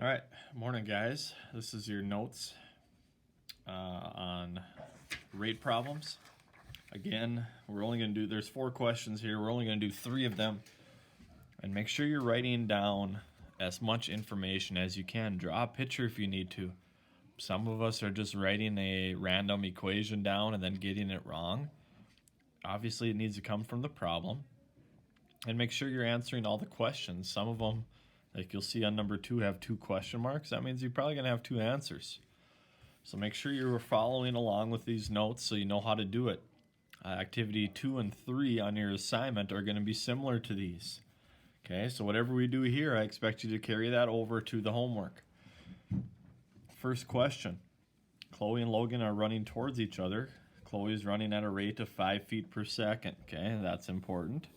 All right, morning guys. This is your notes on rate problems. Again, we're only going to do, there's 4 questions here. We're only going to do 3 of them. And make sure you're writing down as much information as you can. Draw a picture if you need to. Some of us are just writing a random equation down and then getting it wrong. Obviously, it needs to come from the problem. And make sure you're answering all the questions. Some of them, like you'll see on number 2, have 2 question marks. That means you're probably going to have 2 answers. So make sure you're following along with these notes so you know how to do it. Activity 2 and 3 on your assignment are going to be similar to these. Okay, so whatever we do here, I expect you to carry that over to the homework. First question. Chloe and Logan are running towards each other. Chloe is running at a rate of 5 feet per second. Okay, that's important.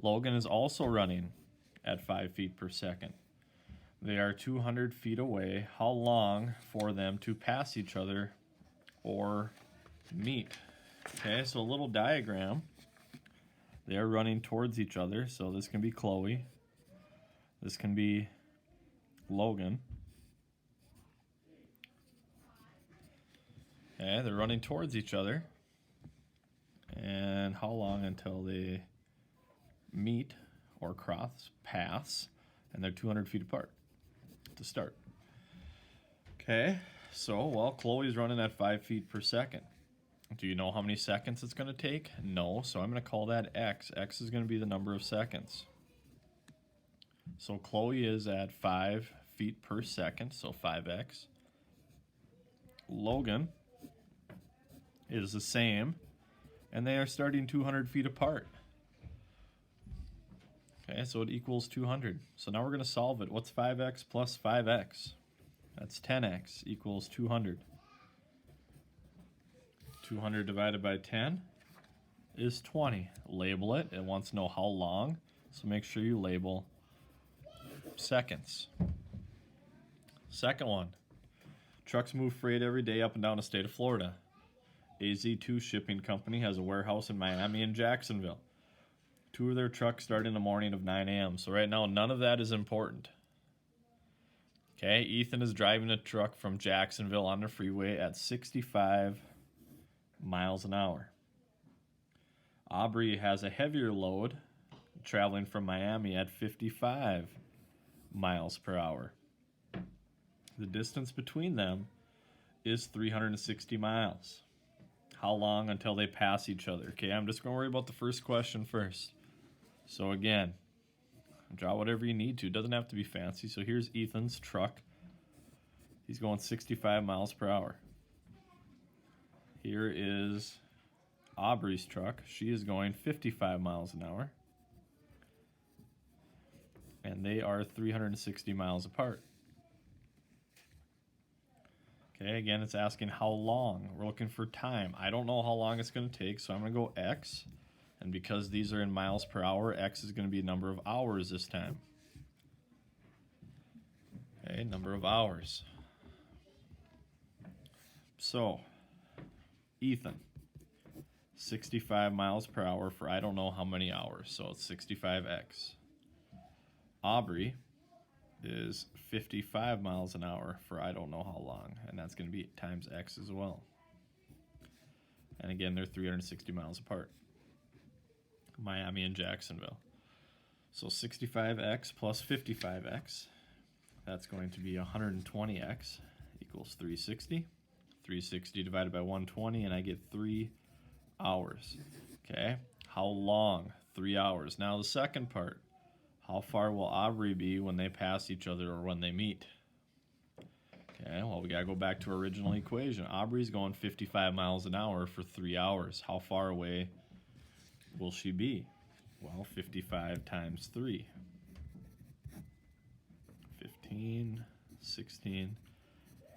Logan is also running at 5 feet per second. They are 200 feet away. How long for them to pass each other or meet? Okay, so a little diagram. They are running towards each other. So this can be Chloe. This can be Logan. Okay, they're running towards each other. And how long until they meet or cross paths, and they're 200 feet apart to start. Okay, so, well, Chloe's running at 5 feet per second. Do you know how many seconds it's going to take? No, so I'm going to call that x. X is going to be the number of seconds. So Chloe is at 5 feet per second, so 5x. Logan is the same, and they are starting 200 feet apart. Okay, so it equals 200. So now we're going to solve it. What's 5x plus 5x? That's 10x equals 200. 200 divided by 10 is 20. Label it. It wants to know how long, so make sure you label seconds. Second one. Trucks move freight every day up and down the state of Florida. AZ2 Shipping Company has a warehouse in Miami and Jacksonville. 2 of their trucks start in the morning of 9 a.m. So right now, none of that is important. Okay, Ethan is driving a truck from Jacksonville on the freeway at 65 miles an hour. Aubrey has a heavier load traveling from Miami at 55 miles per hour. The distance between them is 360 miles. How long until they pass each other? Okay, I'm just going to worry about the first question first. So again, draw whatever you need to. It doesn't have to be fancy. So here's Ethan's truck. He's going 65 miles per hour. Here is Aubrey's truck. She is going 55 miles an hour. And they are 360 miles apart. Okay, again, it's asking how long. We're looking for time. I don't know how long it's going to take, so I'm going to go x. And because these are in miles per hour, x is going to be a number of hours this time. Okay, number of hours. So, Ethan, 65 miles per hour for I don't know how many hours, so it's 65x. Aubrey is 55 miles an hour for I don't know how long, and that's going to be times x as well. And again, they're 360 miles apart. Miami and Jacksonville. So 65x plus 55x, that's going to be 120x equals 360. 360 divided by 120, and I get 3 hours. Okay, how long? 3 hours. Now the second part. How far will Aubrey be when they pass each other or when they meet? Okay, well, we got to go back to our original equation. Aubrey's going 55 miles an hour for 3 hours. How far away will she be? Well, 55 times 3. 15, 16.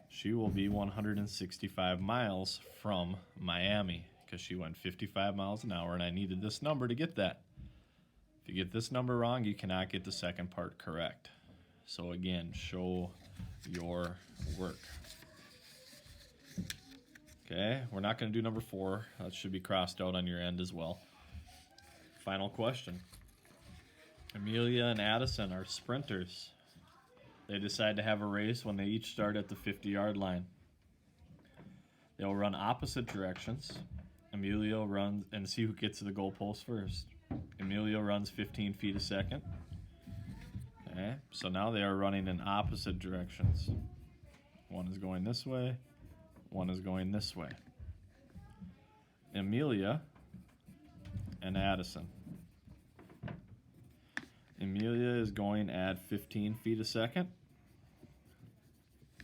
She will be 165 miles from Miami because she went 55 miles an hour, and I needed this number to get that. If you get this number wrong, you cannot get the second part correct. So again, show your work. Okay, we're not going to do number 4. That should be crossed out on your end as well. Final question. Amelia and Addison are sprinters. They decide to have a race when they each start at the 50-yard line. They'll run opposite directions. Emilio runs, and see who gets to the goalpost first. Emilio runs 15 feet a second. Okay, so now they are running in opposite directions. One is going this way, one is going this way. Emilia and Addison. Emilia is going at 15 feet a second.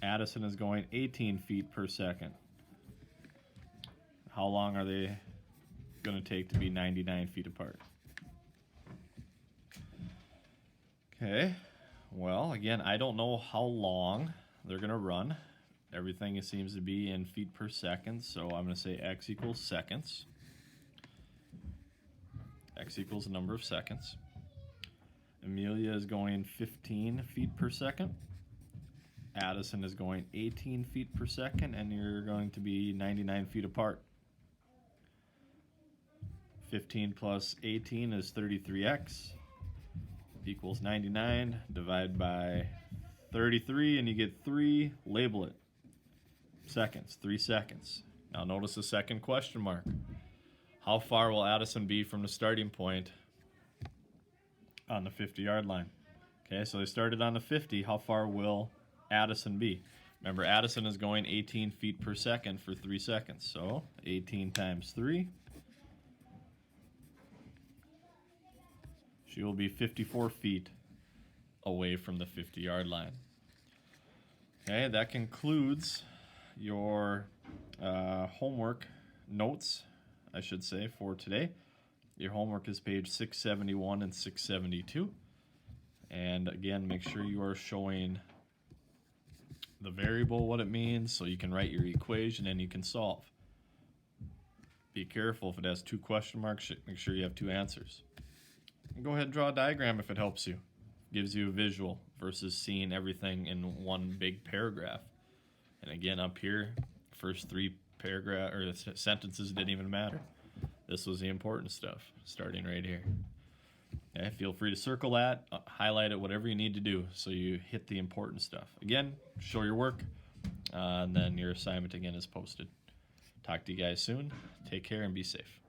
Addison is going 18 feet per second. How long are they going to take to be 99 feet apart? Okay, well, again, I don't know how long they're going to run. Everything seems to be in feet per second, so I'm going to say x equals seconds. X equals the number of seconds. Emilia is going 15 feet per second. Addison is going 18 feet per second, and you're going to be 99 feet apart. 15 plus 18 is 33x equals 99. Divide by 33 and you get 3. Label it. Seconds, 3 seconds. Now notice the second question mark. How far will Addison be from the starting point on the 50-yard line? Okay, so they started on the 50. How far will Addison be? Remember, Addison is going 18 feet per second for 3 seconds. So 18 times 3. She will be 54 feet away from the 50-yard line. Okay, that concludes your homework notes, I should say, for today. Your homework is page 671 and 672. And again, make sure you are showing the variable, what it means, so you can write your equation and you can solve. Be careful if it has 2 question marks, make sure you have 2 answers. And go ahead and draw a diagram if it helps you. Gives you a visual versus seeing everything in one big paragraph. And again, up here, first 3 paragraph or sentences didn't even matter. This was the important stuff, starting right here. Okay, feel free to circle that, highlight it, whatever you need to do so you hit the important stuff. Again, show your work, and then your assignment again is posted. Talk to you guys soon. Take care and be safe.